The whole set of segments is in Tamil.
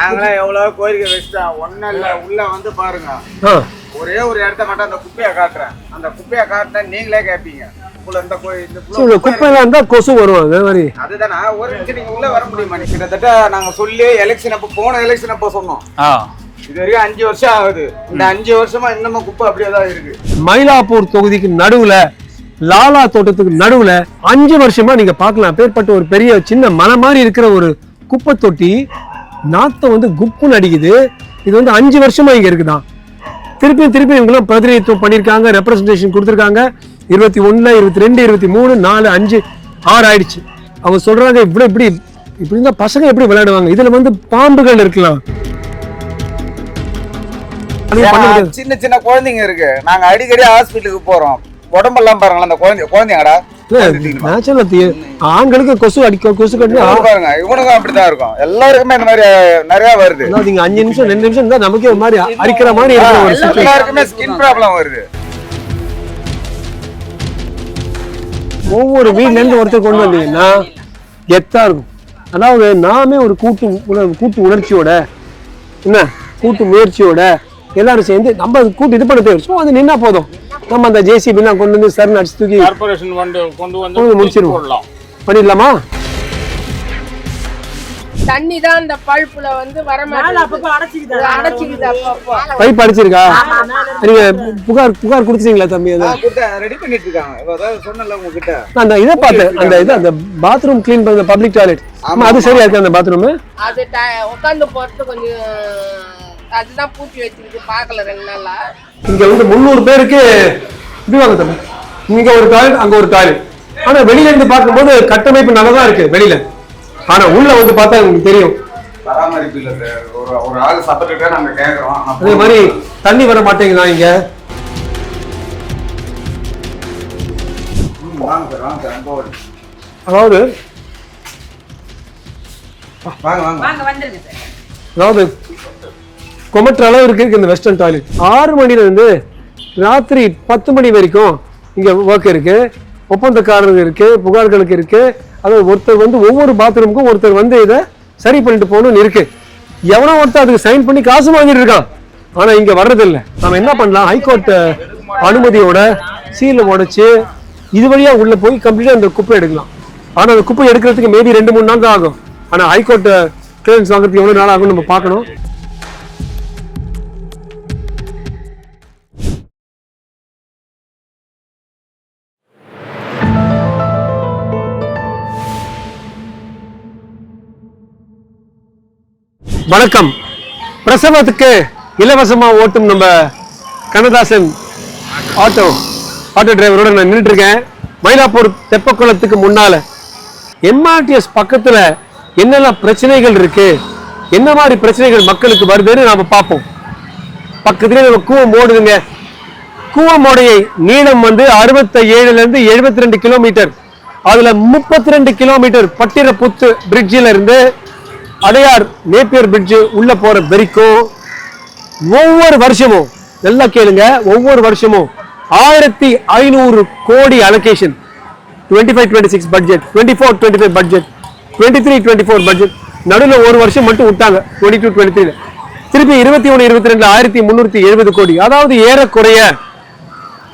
நாங்களே எவ்வளவு கோரிக்கை வச்சிட்டோம், ஒன்னும் இல்ல. உள்ள வந்து பாருங்க, ஒரே ஒரு இடத்த மட்டும் அந்த குப்பையை காட்டுறேன். அந்த குப்பையை காட்டினா நீங்களே கேட்பீங்க, குப்பையில இருந்தா கொசு வரும். அதே மாதிரி அதுதானே. ஒரு நிமிஷம் நீங்க உள்ள வர முடியுமா? கிட்டத்தட்ட நாங்க சொல்லி எலெக்ஷன் அப்ப போன எலெக்ஷன் அப்ப சொன்னோம். இது வரைக்கும் 5 வருஷம் ஆகுது. இந்த 5 வருஷமா இன்னமும் குப்பை அப்படியே தான் இருக்கு. மயிலாப்பூர் தொகுதிக்கு நடுவுல, லாலா தோட்டத்துக்கு நடுவுல 5 வருஷமா நீங்க பாக்கலாம். பேர்பட்ட ஒரு பெரிய சின்ன மலை மாதிரி இருக்கிற ஒரு குப்பை தொட்டி நாத்தம் வந்து குப்புன்னு அடிக்குது. இது வந்து 5 வருஷமா இங்க இருக்குதான். திருப்பி இவங்களும் பிரதிநிதித்துவம் பண்ணியிருக்காங்க, ரெப்ரஸன்டேஷன் கொடுத்துருக்காங்க. 21, 22, 23, 4, 5, 6 ஆயிடுச்சு. அவங்க சொல்றாங்க இப்படி இருந்தா பசங்க எப்படி விளையாடுவாங்க? இதுல வந்து பாம்புகள் இருக்கலாம். சின்ன சின்ன குழந்தைங்க இருக்கு. நாங்க அடிக்கடி ஹாஸ்பிட்டலுக்கு போறோம். உடம்பெல்லாம் பாருங்களா, அந்த குழந்தைங்கடா ஆண்களுக்கு கொசு கட்டி பாருங்க. இவனுக்கும் அப்படிதான் இருக்கும். எல்லாருக்குமே இந்த மாதிரி நிறைய வருது. 5 நிமிஷம் 2 நிமிஷம் இருந்தா நமக்கே ஒரு மாதிரி அரிக்கிற மாதிரி எல்லாருக்குமே ஸ்கின் ப்ராப்ளம் வருது. ஒவ்வொரு வீட்ல இருந்து ஒருத்தர் கொண்டு வந்தீங்கன்னா கெத்தா இருக்கும். அதாவது நாமே ஒரு கூட்டு உணர்ச்சியோட, என்ன கூட்டு முயற்சியோட எல்லாரும் சேர்ந்து நம்ம கூட்டு இது பண்ண தேவை. அது நின்னா போதும். நம்ம அந்த ஜேசிபி கொண்டு வந்து சர்ன்னு அடிச்சு தூக்கி கொண்டு வந்து முடிச்சிருவோம். பண்ணிடலாமா? தண்ணி தான் அந்த பல்புல வந்து வர மாட்டேங்குது. பைப் அடிச்சிருக்கா? நீங்க புகார் கொடுத்தீங்களா தம்பி? ரெடி பண்ணிட்டு இருக்காங்க. அதாவது சொன்னல உங்ககிட்ட அந்த இத பார்த்தேன். அந்த பாத்ரூம் க்ளீன் பண்ண பப்ளிக் டாய்லெட். அது சரியா இருக்கு அந்த பாத்ரூம்? அது உட்கார்ந்து போறது கொஞ்சம் அதுதான் பூட்டி வச்சிருக்கு. பார்க்கல 2 நாளா. இங்க வந்து 300 பேருக்கு இதுவாங்க தம்பி. இங்க ஒரு டாய்லெட், அங்க ஒரு டாய்லெட். ஆனா வெளியில இருந்து பார்க்கும்போது கட்டமைப்பு நல்லதான் இருக்கு வெளியில. ஆனா உள்ள வந்து பார்த்தா உங்களுக்கு தெரியும் பராமரிப்பு இல்ல சார். ஒரு ஆள் சப்போர்ட்டா நாங்க கேக்குறோம். அதே மாதிரி தண்ணி வர மாட்டேங்குதா இங்க? வாங்க சார், வாங்க சார். அதாவது வந்துருங்க சார். அதாவது கொமற்ற அளவு இருக்கு இந்த வெஸ்டர்ன் டாய்லெட். 6 மணில இருந்து ராத்திரி 10 மணி வரைக்கும் இங்க ஒர்க் இருக்கு. ஒப்பந்தக்காரர்கள் இருக்கு, புகார்களுக்கு இருக்கு. அதாவது ஒருத்தர் வந்து ஒவ்வொரு பாத்ரூமுக்கும் ஒருத்தர் வந்து இதை சரி பண்ணிட்டு போகணும்னு இருக்கு. எவனோ ஒருத்தர் அதுக்கு சைன் பண்ணி காசு வாங்கிட்டு இருக்கான். ஆனா இங்க வர்றதில்லை. நம்ம என்ன பண்ணலாம், ஹைகோர்ட் அனுமதியோட சீல உடைச்சு இது வழியா உள்ள போய் கம்ப்ளீட்டா அந்த குப்பை எடுக்கலாம். ஆனா அந்த குப்பை எடுக்கிறதுக்கு மேபி 2-3 நாள் தான் ஆகும். ஆனா ஹைகோர்ட் கிளியரன்ஸ் வாங்குறதுக்கு எவ்வளவு நாள் ஆகும் நம்ம பார்க்கணும். வணக்கம். பிரசவத்துக்கு இலவசமா ஓட்டும் நம்ம கண்ணதாசன் ஆட்டோ டிரைவரோட நான் நின்றுட்டு இருக்கேன். மயிலாப்பூர் தெப்பக்குளத்துக்கு முன்னால எம்ஆர்டிஎஸ் பக்கத்துல என்னெல்லாம் பிரச்சனைகள் இருக்கு, என்ன மாதிரி பிரச்சனைகள் மக்களுக்கு வருதுன்னு நாம பார்ப்போம். பக்கத்துல நம்ம கூவம் ஓடுதுங்க. கூவம் ஓடையை நீளம் வந்து 67ல இருந்து 72 கிலோமீட்டர். அதுல 32 கிலோமீட்டர் பட்டிரப்புத்து பிரிட்ஜில இருந்து அடையார் நேப்பியர் பிரிட்ஜ் உள்ள போற வரைக்கும் ஒவ்வொரு வருஷமும் நல்லா கேளுங்க, ஒவ்வொரு வருஷமும் 1500 கோடி அலோகேஷன். 25-26 budget, 24-25 budget, 23-24 budget. நடுவில் ஒரு வருஷம் மட்டும் விட்டாங்க 22-23. திருப்பி 21-22 1370 கோடி. அதாவது ஏறக்குறைய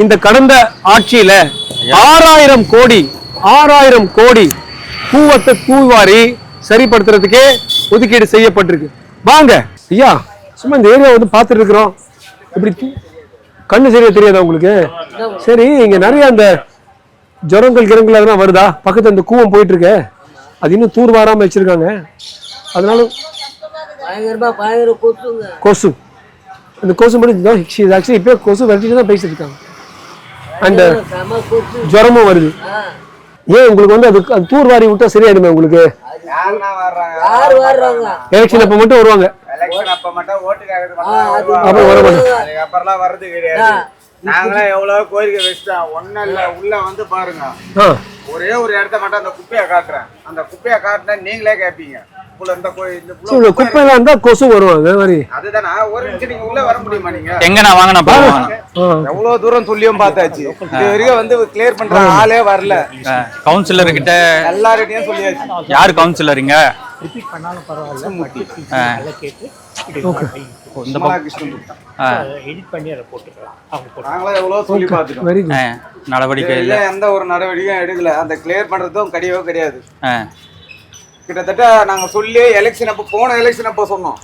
இந்த கடந்த ஆட்சியில 6000 கோடி கூவத்தை கூவாரி சரிப்படுத்துறதுக்கே ஒதுக்கீடு செய்யப்பட்டிருக்கு. வாங்க ஐயா, சும்மா இந்த ஏரியா வந்து பார்த்துட்டு இருக்கிறோம். இப்படி கண்ணு சரியா தெரியாதா உங்களுக்கு? சரி, இங்க நிறைய அந்த ஜுரங்கள் அதெல்லாம் வருதா? பக்கத்துல இந்த கூவம் போயிட்டு இருக்கு, அது இன்னும் தூர் வாராம வச்சிருக்காங்க. அதனால கொசு, இந்த கொசு மட்டும் இப்ப கொசு விரட்டிட்டு தான் பேசிட்டு இருக்காங்க. அந்த ஜுரமும் வருது. ஏன் உங்களுக்கு வந்து அது தூர் வாரி விட்டா சரியாயிடுமே உங்களுக்கு? எலெக்ஷன் அப்ப மட்டும் வருவாங்க. நாங்களே எவ்வளவு கோரிக்கை வச்சிட்டோம், ஒன்னும் இல்ல. உள்ள வந்து பாருங்க, ஒரே ஒரு இடத்த மட்டும் அந்த குப்பையை காட்டுறேன். அந்த குப்பையை காட்டினா நீங்களே கேட்பீங்க, குப்பை எல்லாம் இருந்தா கொசு வரும் அதே மாதிரி. அதுதானா ஒரு நிமிஷம் நீங்க உள்ள வர முடியுமா நீங்க? எங்கண்ணா வாங்கண்ணா பாருங்க. எவ்வளவு தூரம் சொல்லியும் பார்த்தாச்சு. இது வரைக்கும் வந்து கிளியர் பண்ற ஆளே வரல. கவுன்சிலர் கிட்ட எல்லார்கிட்டயும் சொல்லியாச்சு. யார் கவுன்சிலருங்க? ரிப்பீட் பண்ணாலும் பரவாயில்ல, நல்லா கேட்டு இந்த எடிட் பண்ணி அதை போட்டுக்கலாம். அவங்க நாங்களே எவ்வளவு சொல்லி பார்த்துட்டோம். Very good. நடவடிக்கை இல்ல, எந்த ஒரு நடவடிக்கையும் எடுக்கல. அந்த கிளியர் பண்றதும் கிடையாது. கிட்டத்தட்ட நாங்க சொல்லி எலெக்ஷன் அப்ப போன எலெக்ஷன் அப்ப சொன்னோம்.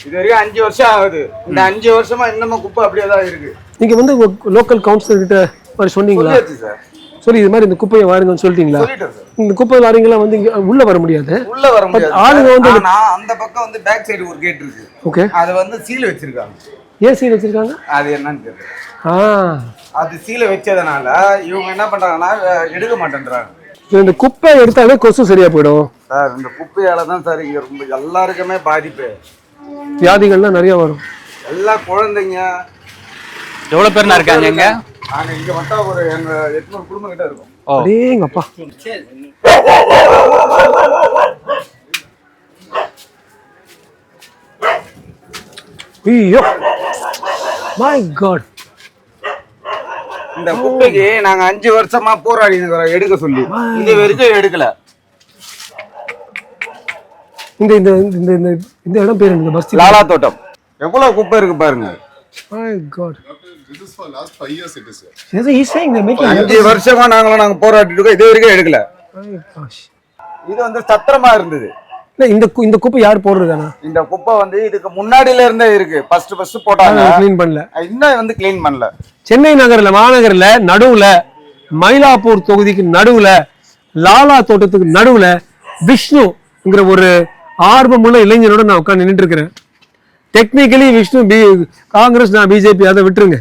இது வரைக்கும் 5 வருஷம் ஆகுது. இந்த 5 வருஷமா இன்னமும் குப்பை அப்படியே தான் இருக்கு. நீங்க வந்து லோக்கல் கவுன்சிலர் கிட்ட மாதிரி சொன்னீங்களா? சார் சரி, இது மாதிரி இந்த குப்பையை வாருங்கன்னு சொல்லிட்டீங்களா? இந்த குப்பை லாரிங்களா வந்து இங்க உள்ள வர முடியாது. உள்ள வர முடியாது. ஆளுங்க வந்து அந்த பக்கம் வந்து பேக் சைடு ஒரு கேட் இருக்கு. ஓகே. அது வந்து சீல் வச்சிருக்காங்க. ஏன் சீல் வச்சிருக்காங்க? அது என்னன்னு தெரியல. அது சீல வச்சதனால இவங்க என்ன பண்றாங்கன்னா எடுக்க மாட்டேன்றாங்க. இந்த குப்பை எடுத்தாலே கொசு சரியா போயிடும் சார். இந்த குப்பையால தான் சார் இங்க ரொம்ப எல்லாருக்குமே பாதிப்பு. வியாதிகள்லாம் நிறைய வரும். எல்லா குழந்தைங்க எவ்வளவு பேர்னா இருக்காங்க இங்க? நாங்க இங்க மட்டும் ஒரு 800 குடும்பம் கிட்ட இருக்கும். அடேங்கப்பா. ஐயோ மை காட். இந்த குப்பைக்கு நாங்க 5 வருஷமா போராடி இருக்கிறோம் எடுக்க சொல்லி. இது வரைக்கும் எடுக்கல. இந்த இந்த இந்த இந்த இடம் பேர் இந்த பஸ்தி லாலா தோட்டம். எவ்வளவு குப்பை இருக்கு பாருங்க. My god. This is for last 5 years it is, sir. Yes, he's saying they're making 5 வருஷமா நாங்க போராடிட்டு இருக்கோம். இது வரைக்கும் எடுக்கல. my gosh. இது வந்து சத்திரமா இருந்தது. இல்ல இந்த குப்பை யார் போடுறதானா? இந்த குப்பை வந்து இதுக்கு முன்னாடில இருந்தே இருக்கு. ஃபர்ஸ்ட் போட்டாங்க. க்ளீன் பண்ணல. இன்னும் வந்து க்ளீன் பண்ணல. சென்னை மாநகர்ல நடுவுல மயிலாப்பூர் தொகுதிக்கு நடுவுல லாலா தோட்டத்துக்கு நடுவுல விஷ்ணுங்கிற ஒரு ஆர்வமுள்ள இளைஞரோட நான் உட்கார்ந்து நின்றுட்டு இருக்கிறேன். டெக்னிக்கலி விஷ்ணு காங்கிரஸ், நான் பிஜேபி, அதை விட்டுருங்க.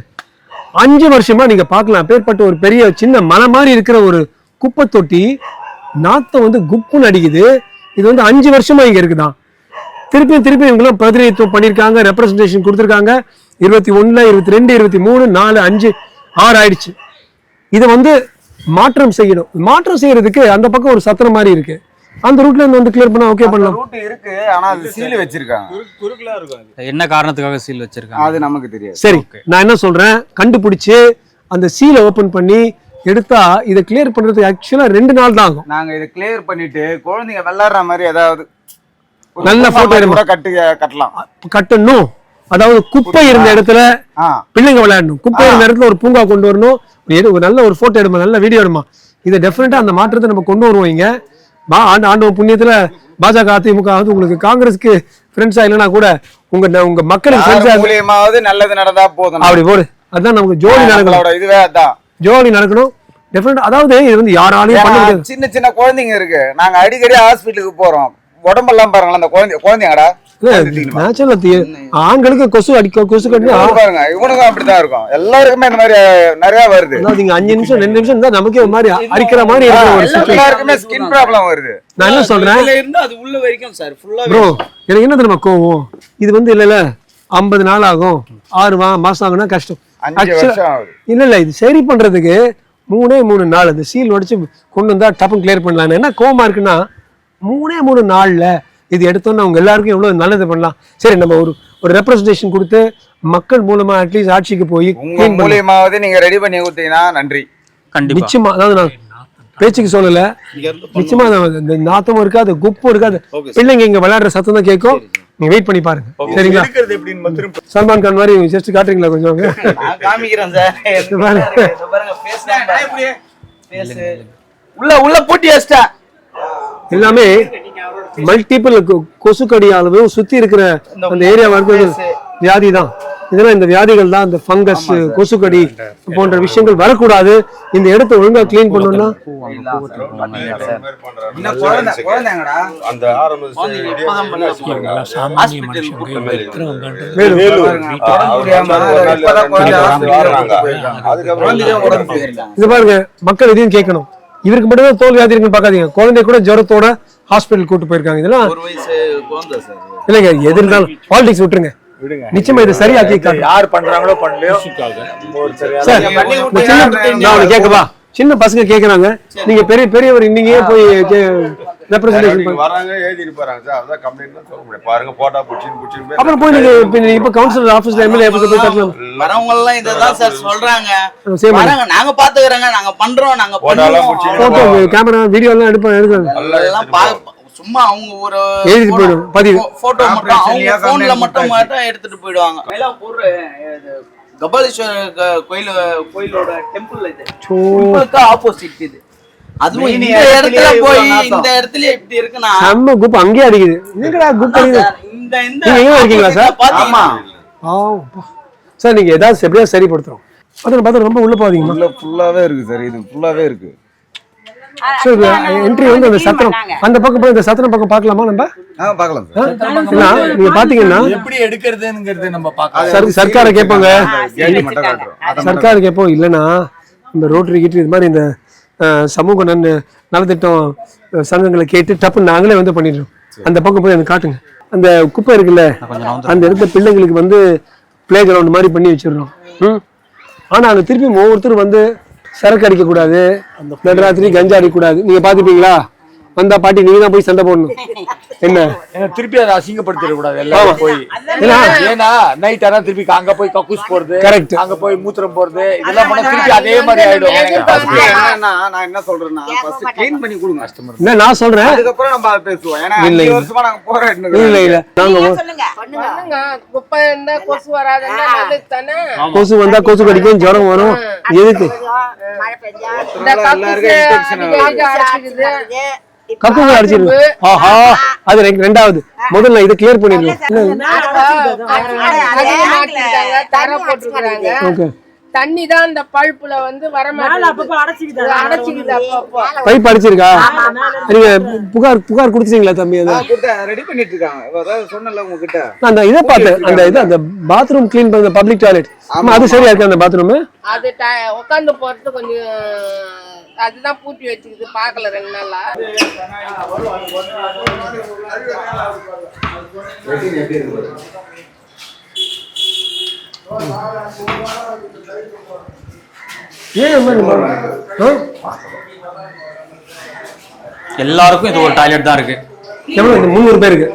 5 வருஷமா நீங்க பார்க்கலாம், பேர்பட்ட ஒரு பெரிய சின்ன மலை மாதிரி இருக்கிற ஒரு குப்பை தொட்டி நாத்தம் வந்து குப்புன்னு அடிக்குது. இது வந்து 5 வருஷமா இங்க இருக்குதான். திருப்பி இவங்களும் பிரதிநிதித்துவம் பண்ணியிருக்காங்க, ரெப்ரஸன்டேஷன் கொடுத்துருக்காங்க. 21, 22, 23, 4, 5, 6 ஆயிடுச்சு. இதை வந்து மாற்றம் செய்யணும். மாற்றம் செய்யறதுக்கு அந்த பக்கம் ஒரு சத்திரம் மாதிரி இருக்கு. அந்த ரூட்ல இருந்து வந்து கிளியர் பண்ணா ஓகே பண்ணலாம். ரூட் இருக்கு, ஆனா அது சீல் வச்சிருக்காங்க. குறுக்குலா இருக்கும். என்ன காரணத்துக்காக சீல் வச்சிருக்காங்க அது நமக்கு தெரியாது. சரி, நான் என்ன சொல்றேன், கண்டுபிடிச்சு அந்த சீலை ஓபன் பண்ணி எடுத்தா இதை கிளியர் பண்றதுக்கு ஆக்சுவலா 2 நாள் தான் ஆகும். நாங்க இதை கிளியர் பண்ணிட்டு குழந்தைங்க விளையாடுற மாதிரி ஏதாவது நல்ல போட்டோ கூட கட்டலாம். கட்டணும். அதாவது குப்பை இருந்த இடத்துல பிள்ளைங்க விளையாடணும். குப்பை இருந்த இடத்துல ஒரு பூங்கா கொண்டு வரணும். ஒரு நல்ல ஒரு போட்டோ எடுமா, நல்ல வீடியோ எடுமா. இதை டெஃபினட்டா அந்த மாற்றத்தை நம்ம கொண்டு வருவோம். இங்க ஆண்டவன் புண்ணியத்துல பாஜக, அதிமுக உங்களுக்கு காங்கிரஸ்க்கு ஃப்ரெண்ட்ஸா இல்லைன்னா கூட உங்க மக்களுக்கு மூலியமாவது நல்லது நடந்தா போதும். அப்படி போடு. அதான் நமக்கு ஜோடி நடக்கணும். இதுவே அதான் ஜோடி நடக்கணும். டெஃபினட்டா. அதாவது இது வந்து யாராலையும் பண்ண முடியாது. சின்ன குழந்தைங்க இருக்கு. நாங்க அடிக்கடி ஹாஸ்பிட்டலுக்கு போறோம். உடம்பெல்லாம் பாருங்களா, அந்த குழந்தைங்கடா ஆண்களுக்கு கொசு கட்டி பாருங்க. இவனுக்கும் அப்படிதான் இருக்கும். எல்லாருக்குமே இந்த மாதிரி நிறைய வருது. 5 நிமிஷம் 2 நிமிஷம் இருந்தா நமக்கே ஒரு மாதிரி அரிக்கிற மாதிரி எல்லாருக்குமே ஸ்கின் ப்ராப்ளம் வருது. நான் என்ன சொல்றேன், அது உள்ள வரைக்கும் சார் ஃபுல்லா ப்ரோ எனக்கு என்ன தெரியுமா கோவம், இது வந்து இல்ல 50 நாள் ஆகும், 6 மாசம் ஆகும்னா கஷ்டம். இல்ல இது சரி பண்றதுக்கு 3 நாள் அந்த சீல் உடைச்சு கொண்டு வந்தா டப்புன்னு கிளியர் பண்ணலாம். என்ன கோவமா இருக்குன்னா 3 நாள்ல இது எடுத்தோம்னா அவங்க எல்லாருக்கும் எவ்வளவு நல்லது பண்ணலாம். சரி, நம்ம ஒரு ரெப்ரஸன்டேஷன் கொடுத்து மக்கள் மூலமா அட்லீஸ்ட் ஆட்சிக்கு போய் மூலியமாவது நீங்க ரெடி பண்ணி கொடுத்தீங்கன்னா நன்றி. நிச்சயமா. அதாவது நான் பேச்சுக்கு சொல்லல, நிச்சயமா இந்த நாத்தமும் இருக்காது, குப்பும் இருக்காது. பிள்ளைங்க இங்க விளையாடுற சத்தம் தான் கேட்கும். நீங்க வெயிட் பண்ணி பாருங்க. சரிங்களா? சல்மான் கான் மாதிரி ஜஸ்ட் காட்டுறீங்களா கொஞ்சம்? காமிக்கிறேன் சார். உள்ள பூட்டி வச்சிட்டேன். எல்லாமே மல்டிபிள் கொசு கடியாலும் சுத்தி இருக்கிற அந்த ஏரியா வியாதி தான். இதெல்லாம் இந்த வியாதிகள் தான், இந்த ஃபங்கஸ், கொசுக்கடி போன்ற விஷயங்கள் வரக்கூடாது. இந்த இடத்தை ஒழுங்கா கிளீன் பண்ணணும்னா இது பாருங்க, மக்கள் இதையும் கேட்கணும். இவருக்கு மட்டும் தான் தோல் வியாதி இருக்குன்னு பாக்காதீங்க. குழந்தை கூட ஜுரத்தோட ஹாஸ்பிட்டல் கூட்டு போயிருக்காங்க. இதெல்லாம் இல்லைங்க, எது இருந்தாலும் பாலிடிக்ஸ் விட்டுருங்க. நிச்சயமா இது சரியாக்கி யார் பண்றாங்களோ பண்ணலையோ சார். நான் கேட்கவா, சின்ன பசங்க கேக்குறாங்க, நீங்க பெரியவர் இன்னைக்கே போய் ரெப்ரசன்டேஷன் வராங்க எழுதிட்டு போறாங்க சார். அதான் கம்ப்ளைண்ட் தான் சொல்ல முடியும். பாருங்க போட்டா புடிச்சின்னு அப்புறம் போய் நீங்க இப்ப கவுன்சிலர் ஆபீஸ்ல எம்எல்ஏ ஆபீஸ்ல போய் கட்டலாம். வரவங்க எல்லாம் இததான் சார் சொல்றாங்க. வராங்க, நாங்க பாத்துக்கறோங்க, நாங்க பண்றோம், நாங்க போட்டோ கேமரா வீடியோ எல்லாம் எடுப்பாங்க. சும்மா அவங்க ஒரு எழுதி போயிடும் பதிவு போட்டோ மட்டும் அவங்க போன்ல மட்டும் எடுத்துட்டு போயிடுவாங்க. கபாலீஸ்வரர் கோயிலோட டெம்பிள் இது டெம்பிளுக்கு ஆப்போசிட் இது. அதுவும் இந்த இடத்துல போய் இந்த இடத்துல இப்படி இருக்குன்னா நம்ம குப் அங்கேயே அடிக்குது. என்னடா குப் அடிக்குது? இந்த இந்த நீங்க இருக்கீங்களா சார்? பாத்தீங்களா? சார் நீங்க ஏதாவது எப்படியா சரிப்படுத்துறோம். அத பார்த்தா ரொம்ப உள்ள போவீங்க. உள்ள ஃபுல்லாவே இருக்கு சார். இது ஃபுல்லாவே இருக்கு. சார் என்ட்ரி வந்து அந்த சத்திரம் அந்த பக்கம் போய் இந்த சத்திரம் பக்கம் பார்க்கலாமா நம்ம? பார்க்கலாம் சார். நீங்க பாத்தீங்கன்னா எப்படி எடுக்கிறதுங்கிறது நம்ம பார்க்கலாம். சர்க்காரை கேட்பாங்க. சர்க்காரை கேட்போம். இல்லைன்னா இந்த ரோட்டரி கிட்ட இது மாதிரி இந்த சமூக நலத்திட்டம் சங்கங்களை கேட்டு டப்பு நாங்களே வந்து பண்ணிடுறோம். அந்த பக்கம் போய் அந்த காட்டுங்க. அந்த குப்பை இருக்குல்ல, அந்த இடத்துல பிள்ளைங்களுக்கு வந்து பிளே கிரவுண்ட் மாதிரி பண்ணி வச்சிடுறோம். ஆனா அங்க திருப்பி ஒவ்வொருத்தரும் வந்து சரக்கு அடிக்க கூடாது, நடுராத்திரி கஞ்சா அடிக்க கூடாது. நீங்க பாத்துப்பீங்களா? வந்தா பாட்டி நீங்க தான் போய் சண்டை போடணும். என்ன திருப்பி அதை அசிங்கப்படுத்திட கூடாது எல்லாரும் போய். ஏன்னா நைட் ஆனா திருப்பி அங்க போய் கக்கூஸ் போறது, கரெக்ட், அங்க போய் மூத்திரம் போறது, இதெல்லாம் பண்ண திருப்பி அதே மாதிரி ஆயிடும். நான் என்ன சொல்றேன்னா ஃபர்ஸ்ட் க்ளீன் பண்ணி கொடுங்க கஸ்டமர். என்ன நான் சொல்றேன், அதுக்கு அப்புறம் நம்ம பேசுவோம். ஏன்னா 5 வருஷமா நாங்க போராடினோம். இல்ல நாங்க பண்ணுங்க. குப்பை இருந்தா கொசு வராதுன்னா நல்லது தானே. கொசு வந்தா கொசு கடிக்கும், ஜுரம் வரும். எதுக்கு இந்த அடைச்சிக்குது. கக்குங்க அடிச்சிருக்கு. ஆஹா, அது ரெண்டாவது. முதல்ல இதை கிளியர் பண்ணிடலாம். தண்ணி தான் அந்த பல்புல வந்து வர மாட்டேங்குது, அடைச்சிக்குது. பைப் அடிச்சிருக்கா? நீங்க புகார் கொடுத்தீங்களா தம்பி? ரெடி பண்ணிட்டு இருக்காங்க. அதாவது சொன்னல உங்ககிட்ட அந்த இதை பார்த்தேன். அந்த பாத்ரூம் கிளீன் பண்ண பப்ளிக் டாய்லெட் அது சரியா இருக்கு? அந்த பாத்ரூம் அது உட்காந்து போறது கொஞ்சம் அதுதான் பூட்டி வச்சிருக்கு. பாக்கல 2 நாளா. எல்லாருக்கும் இது ஒரு டாய்லெட் தான் இருக்கு. 300 பேருக்கு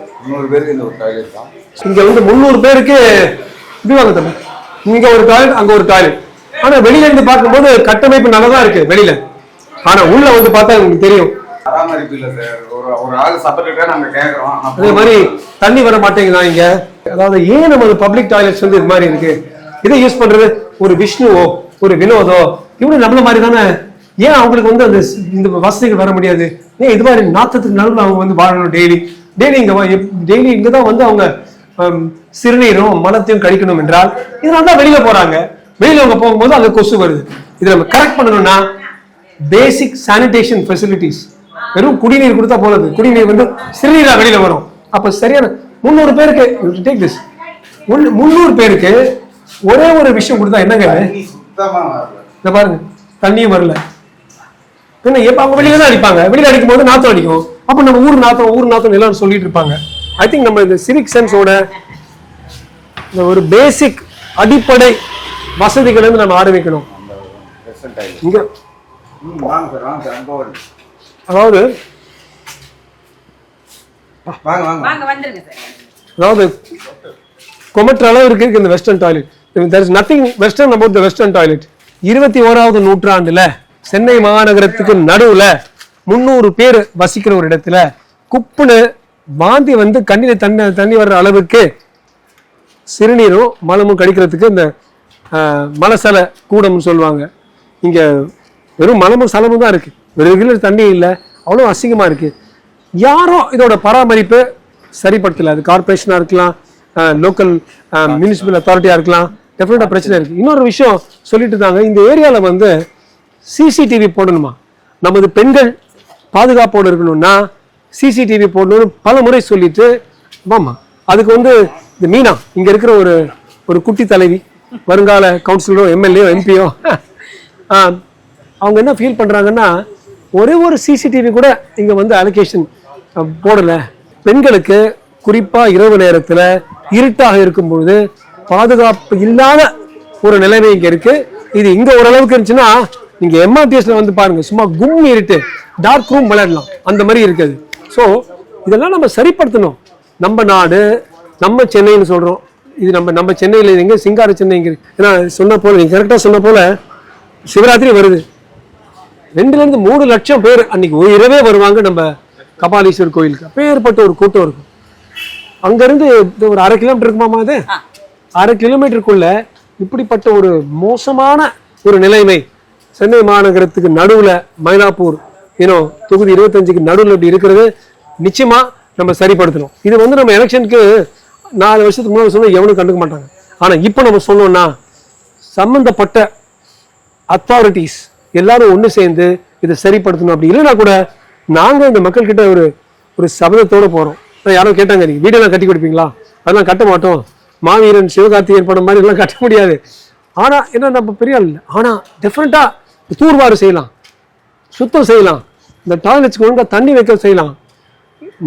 இந்த ஒரு டாய்லெட் தான். இங்க வந்து 300 பேருக்கு இப்படி வாங்க தம்பி. இங்க ஒரு டாய்லெட், அங்க ஒரு டாய்லெட். ஆனா வெளியில இருந்து பார்க்கும்போது கட்டமைப்பு நல்லதா இருக்கு வெளியில. ஆனா உள்ள வந்து பார்த்தா உங்களுக்கு தெரியும் பராமரிப்பு இல்ல சார். ஒரு ஆள் செப்பரேட்டா நாங்க கேக்குறோம். அதே மாதிரி தண்ணி வர மாட்டேங்குதா இங்க. அதாவது ஏன் நம்ம பப்ளிக் டாய்லெட்ஸ் வந்து இது மாதிரி இருக்கு? இதை யூஸ் பண்றது ஒரு விஷ்ணுவோ ஒரு வினோதோ இவனு நம்மள மாதிரி தானே. ஏன் அவங்களுக்கு வந்து அந்த இந்த வசதிகள் வர முடியாது? ஏன் இது மாதிரி நாத்தத்துக்கு நடுவில் அவங்க வந்து வாழணும்? டெய்லி இங்கதான் வந்து அவங்க சிறுநீரும் மலத்தையும் கழிக்கணும் என்றால் இதனாலதான் வெளியில போறாங்க. வெளியில அவங்க போகும்போது அங்க கொசு வருது. இதை நம்ம கரெக்ட் பண்ணணும்னா பேசிக் சானிடேஷன் ஃபெசிலிட்டிஸ். வெறும் குடிநீர் கொடுத்தா போறது. குடிநீர் வந்து சிறுநீரா வெளியில வரும். அப்ப சரியான 300 பேருக்கு டேக் திஸ் 300 பேருக்கு ஒரே ஒரு விஷயம் கொடுத்தா என்னங்க? இத பாருங்க, தண்ணியும் வரல. என்ன எப்ப அவங்க வெளியில தான் அடிப்பாங்க. வெளியில அடிக்கும் போது நாத்தம் அடிக்கும். அப்ப நம்ம ஊர் நாத்தம் எல்லாரும் சொல்லிட்டு இருப்பாங்க. ஐ திங்க் நம்ம இந்த சிவிக் சென்ஸோட இந்த ஒரு பேசிக் அடிப்படை வசதிகளை வந்து நம்ம ஆரம்பிக்கணும். இங்க அதாவது கொமற்ற அளவு இருக்கு இந்த western toilet. there is nothing western about the western toilet. 21வது நூற்றாண்டுல சென்னை மாநகரத்துக்கு நடுவுல 300 பேர் வசிக்கிற ஒரு இடத்துல குப்புன்னு வாந்தி வந்து கண்ணில தண்ணி வர்ற அளவுக்கு சிறுநீரும் மலமும் கடிக்கிறதுக்கு இந்த மலசல கூடம்னு சொல்லுவாங்க. இங்க வெறும் மலமும் சலமும் தான் இருக்கு. ரெகுலர் தண்ணி இல்லை. அவ்வளோ அசிங்கமா இருக்கு. யாரும் இதோட பராமரிப்பு சரிப்படுத்தல. அது கார்பரேஷனா இருக்கலாம், லோக்கல் மியூனிசிபல் அத்தாரிட்டியா இருக்கலாம். டெஃபினட்டா பிரச்சனை இருக்கு. இன்னொரு விஷயம் சொல்லிட்டு இருந்தாங்க, இந்த ஏரியால வந்து சிசிடிவி போடணுமா? நமது பெண்கள் பாதுகாப்போடு இருக்கணும்னா சிசிடிவி போடணும்னு பல முறை சொல்லிட்டு, ஆமா அதுக்கு வந்து இந்த மீனா இங்க இருக்கிற ஒரு குட்டி தலைவி, வருங்கால கவுன்சிலரோ எம்எல்ஏ எம்பியோ, அவங்க என்ன ஃபீல் பண்றாங்கன்னா ஒரே ஒரு சிசிடிவி கூட இங்க வந்து அலோகேஷன் போடல. பெண்களுக்கு குறிப்பா இரவு நேரத்துல இருட்டாக இருக்கும்போது பாதுகாப்பு இல்லாத ஒரு நிலைமை இங்க இருக்கு. இது இங்க ஓரளவுக்கு இருந்துச்சுன்னா நீங்க எம்ஆர்டிஎஸ்ல வந்து பாருங்க, சும்மா கும் இருட்டு டார்க் ரூம் விளையாடலாம், அந்த மாதிரி இருக்குது. ஸோ இதெல்லாம் நம்ம சரிப்படுத்தணும். நம்ம நாடு, நம்ம சென்னைன்னு சொல்றோம். இது நம்ம சென்னையில் எங்க சிங்கார சென்னைங்க. ஏன்னா சொன்ன போல நீங்க கரெக்டாக சொன்ன போல சிவராத்திரி வருது. 2 to 3 லட்சம் பேர் அன்னைக்கு இரவே வருவாங்க நம்ம கபாலீஸ்வர் கோயிலுக்கு. அப்பேற்பட்ட ஒரு கூட்டம் இருக்கும். அங்கிருந்து ஒரு 1/2 கிலோமீட்டர் இருக்குமாமா, அது 1/2 கிலோமீட்டருக்குள்ள இப்படிப்பட்ட ஒரு மோசமான ஒரு நிலைமை சென்னை மாநகரத்துக்கு நடுவுல மயிலாப்பூர் தொகுதி 25க்கு நடுவில் இப்படி இருக்கிறது நிச்சயமா நம்ம சரிப்படுத்தணும். இது நம்ம எலெக்ஷனுக்கு 4 வருஷத்துக்கு முன்னாடி சொன்னா எவனும் கண்டுக்க மாட்டாங்க. ஆனா இப்போ நம்ம சொன்னோம்னா சம்பந்தப்பட்ட அத்தாரிட்டிஸ் எல்லாரும் ஒன்று சேர்ந்து இதை சரிப்படுத்தணும். அப்படி இல்லைன்னா கூட நாங்க இந்த மக்கள் கிட்ட ஒரு சபதத்தோட போறோம். யாரும் கேட்டாங்க, நீங்க வீடெல்லாம் கட்டி கொடுப்பீங்களா? அதெல்லாம் கட்ட மாட்டோம். மாவீரன் சிவகார்த்திகேயன் படம் மாதிரி எல்லாம் கட்ட முடியாது. ஆனா என்ன, நம்ம பெரிய ஆள் இல்லை. ஆனா டெஃபினட்டா தூர்வாறு செய்யலாம், சுத்தம் செய்யலாம், இந்த டாய்லெட்ஸ்க்கு ஒழுங்கா தண்ணி வைக்க செய்யலாம்,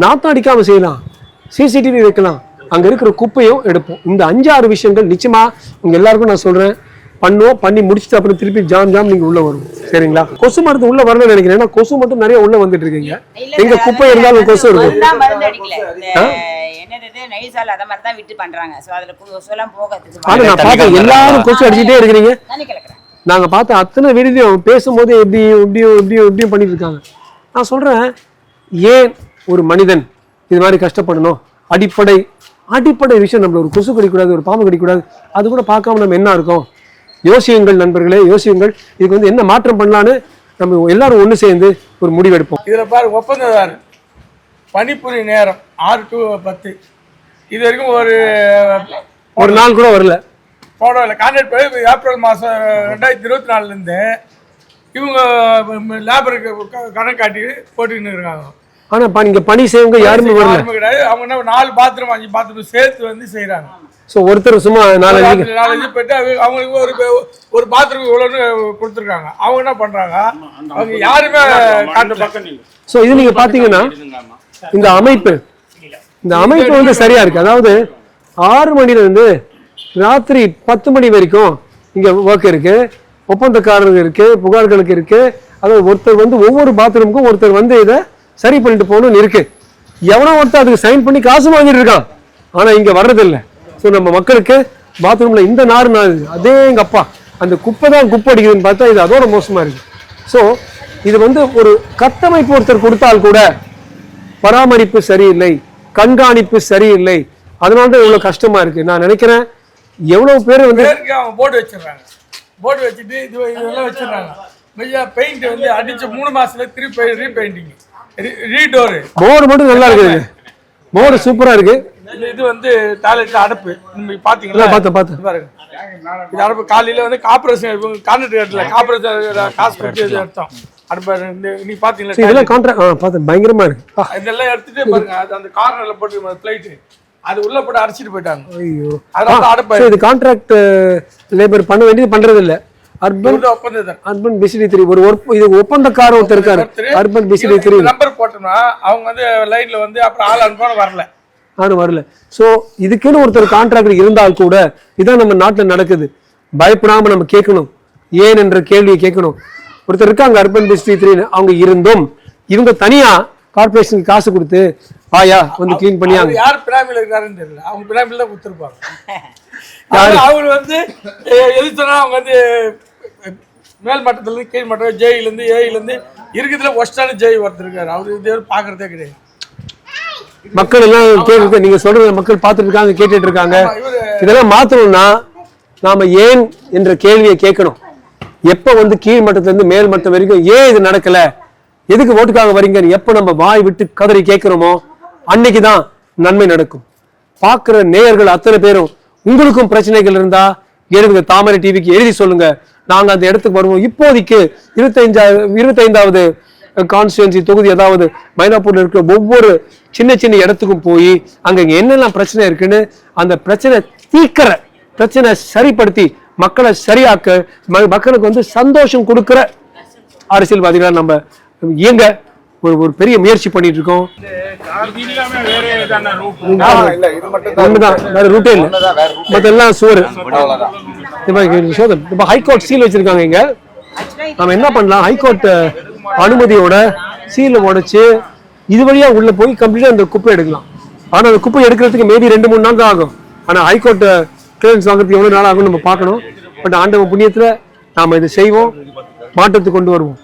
நாத்தம் அடிக்காம செய்யலாம், சிசிடிவி வைக்கலாம், அங்க இருக்கிற குப்பையும் எடுப்போம். இந்த 5-6 விஷயங்கள் நிச்சயமா உங்க எல்லாருக்கும் நான் சொல்றேன் பண்ணி முடிச்சுட்டு அப்புறம் திருப்பி ஜாம் நீங்க உள்ள வரும். சரிங்களா? கொசு மருந்து உள்ள வரணும்னு நினைக்கிறேன். ஏன்னா கொசு மட்டும் நிறைய உள்ள வந்துட்டு இருக்கீங்க. எங்க குப்பை இருந்தாலும் கொசு இருக்கும். நான் பார்த்தேன் எல்லாரும் கொசு அடிச்சுட்டே இருக்கிறீங்க. நாங்க பார்த்த அத்தனை வீடியோலையும் பேசும்போது எப்படியும் பண்ணிட்டு இருக்காங்க. நான் சொல்றேன், ஏன் ஒரு மனிதன் இது மாதிரி கஷ்டப்படணும்? அடிப்படை விஷயம். நம்மள ஒரு கொசு கடிக்கூடாது, ஒரு பாம்பு கடிக்கூடாது, அது கூட பார்க்காம நம்ம என்ன இருக்கோம்? யோசியுங்கள் நண்பர்களே, யோசியுங்கள். இதுக்கு என்ன மாற்றம் பண்ணலான்னு நம்ம எல்லாரும் ஒன்று சேர்ந்து ஒரு முடிவெடுப்போம். இதுல பாரு, ஒப்பந்ததார் பணிபுரி நேரம் 6 to 10 இது வரைக்கும் ஒரு நாள் கூட வரல, போடல. கான்ட்ராக்ட் போய் ஏப்ரல் மாதம் 2024 இவங்க லேபருக்கு கணக்கு காட்டி போட்டுக்கின்னு இருக்காங்க. ஆனா நீங்க பணி செய்வங்க யாருமே வரல. கிடையாது. அவங்க என்ன 4 பாத்ரூம் 5 பாத்ரூம் சேர்த்து செய்யறாங்க. ஸோ ஒருத்தர் சும்மா 4 போயிட்டு அவங்களுக்கு ஒரு பாத்ரூம் இவ்வளோன்னு கொடுத்துருக்காங்க. அவங்க என்ன பண்றாங்க, அவங்க யாருமே ஸோ இது நீங்க பாத்தீங்கன்னா இந்த அமைப்பு சரியா இருக்கு. அதாவது 6 மணில இருந்து ராத்திரி 10 மணி வரைக்கும் இங்க ஒர்க் இருக்கு, ஒப்பந்தக்காரர்கள் இருக்கு, புகார்களுக்கு இருக்கு. அதாவது ஒருத்தர் ஒவ்வொரு பாத்ரூமுக்கும் ஒருத்தர் இதை சரி பண்ணிட்டு போகணும்னு இருக்கு. எவனோ ஒருத்தர் அதுக்கு சைன் பண்ணி காசு வாங்கிட்டு இருக்கான். ஆனா இங்க வர்றதில்லை. ஸோ நம்ம மக்களுக்கு பாத்ரூம்ல இந்த நாறு அதே எங்க அப்பா அந்த குப்பை தான் குப்பை அடிக்குதுன்னு பார்த்தா இது அதோட மோசமா இருக்கு. ஸோ இது ஒரு கட்டமைப்பு ஒருத்தர் கொடுத்தால் கூட பராமரிப்பு சரியில்லை, கண்காணிப்பு சரியில்லை. அதனாலதான் இவ்வளவு கஷ்டமா இருக்கு. நான் நினைக்கிறேன் எவ்வளவு பேர் போர்டு வச்சிடறாங்க, போர்டு வச்சுட்டு இதெல்லாம் வச்சிடறாங்க. பெயிண்ட் அடிச்ச 3 மாசத்துல திருப்பி ரீபெயிண்டிங், ரீடோர். போர்டு மட்டும் நல்லா இருக்குது, போர்டு சூப்பரா இருக்கு. இது டாய்லெட் அடப்பு பாத்தீங்களா? பார்த்தேன் பாருங்க. இது அடப்பு காலையில கார்பரேஷன் கான்ட்ராக்ட்ல கார்பரேஷன் காசு கொடுத்து எடுத்தோம். அடுப்பு நீ பாத்தீங்களா? இதெல்லாம் கான்ட்ராக்ட் பார்த்தேன், பயங்கரமா இருக்கு. இதெல்லாம் எடுத்துட்டு பாருங்க, அந்த கார்னர்ல போட்டு பிளேட் அது உள்ள போட்டு அடிச்சிட்டு போயிட்டாங்க. ஐயோ, அதனால அடப்பு. இது கான்ட்ராக்ட் லேபர் பண்ண வேண்டியது பண்றது இல்ல. அர்பன் பிசிலி 3 இது ஒப்பந்தக்காரர் ஒருத்தர் இருக்காரு. அர்பன் பிசிலி 3 நம்பர் போட்டோம்னா அவங்க லைன்ல அப்புறம் ஆள் அனுப்ப வரல. சோ இதுக்குன்னு ஒருத்தர் கான்ட்ராக்டர் இருந்தால் கூட இதான் நம்ம நாட்டுல நடக்குது. பயப்படாம நம்ம கேட்கணும், ஏன் என்ற கேள்வியை கேட்கணும். ஒருத்தர் இருக்காங்க அர்பன் பிசிலி 3, அவங்க இருந்தும் இவங்க தனியா கார்பரேஷனுக்கு காசு கொடுத்து பாயா கிளீன் பண்ணியாங்க. யார் பிராமில இருக்காருன்னு தெரியல, அவங்க பிராமில தான் கொடுத்துருப்பாங்க. அவங்க எது சொன்னா அவங்க மேல் மட்டத்துல இருந்து கீழ் மட்டம், ஜெயில இருந்து ஏயில இருந்து இருக்கிறதுல ஒஸ்டான ஜெய் ஒருத்தர் இருக்காரு. அவரு இது பாக்குறதே கிடையாது. மக்கள் எல்லாம் கேட்டு, நீங்க சொல்றது மக்கள் பார்த்துட்டு இருக்காங்க, கேட்டுட்டு இருக்காங்க. இதெல்லாம் மாத்தணும்னா நாம ஏன் என்ற கேள்வியை கேட்கணும். எப்ப கீழ் மட்டத்துல இருந்து மேல் மட்டம் வரைக்கும் ஏன் இது நடக்கல, எதுக்கு ஓட்டுக்காக வரீங்க எப்ப நம்ம வாய் விட்டு கதறி கேட்கிறோமோ அன்னைக்குதான் நன்மை நடக்கும். பாக்குற நேயர்கள் அத்தனை பேரும் உங்களுக்கும் பிரச்சனைகள் இருந்தா எழுதுங்க, தாமரை டிவிக்கு எழுதி சொல்லுங்க, நாங்க அந்த இடத்துக்கு வருவோம். இப்போதைக்கு 25வது கான்ஸ்டிடுவன்சி தொகுதி, அதாவது மயிலாப்பூர்ல இருக்கிற ஒவ்வொரு சின்ன இடத்துக்கும் போய் அங்க என்னெல்லாம் பிரச்சனை இருக்குன்னு அந்த பிரச்சனை தீர்க்கிற, பிரச்சனை சரிப்படுத்தி மக்களை சரியாக்க, மக்களுக்கு சந்தோஷம் கொடுக்கிற அரசியல்வாதிகளா நம்ம இயங்க ஒரு பெரிய முயற்சி பண்ணிட்டு இருக்கோம். ரூட்டே இல்ல, மத்தெல்லாம் சுவர். ஹைகோர்ட் சீல் வச்சிருக்காங்க இங்க. நம்ம என்ன பண்ணலாம், ஹைகோர்ட் அனுமதியோட சீல உடைச்சு இது வழியா உள்ள போய் கம்ப்ளீட்டா அந்த குப்பை எடுக்கலாம். ஆனா அந்த குப்பை எடுக்கிறதுக்கு மேபி 2-3 நாள் தான் ஆகும். ஆனா ஹைகோர்ட் கிளியரன்ஸ் வாங்குறதுக்கு எவ்வளவு நாள் ஆகும் நம்ம பார்க்கணும். பட் ஆண்டவன் புண்ணியத்துல நாம இதை செய்வோம், மாற்றத்தை கொண்டு வருவோம்.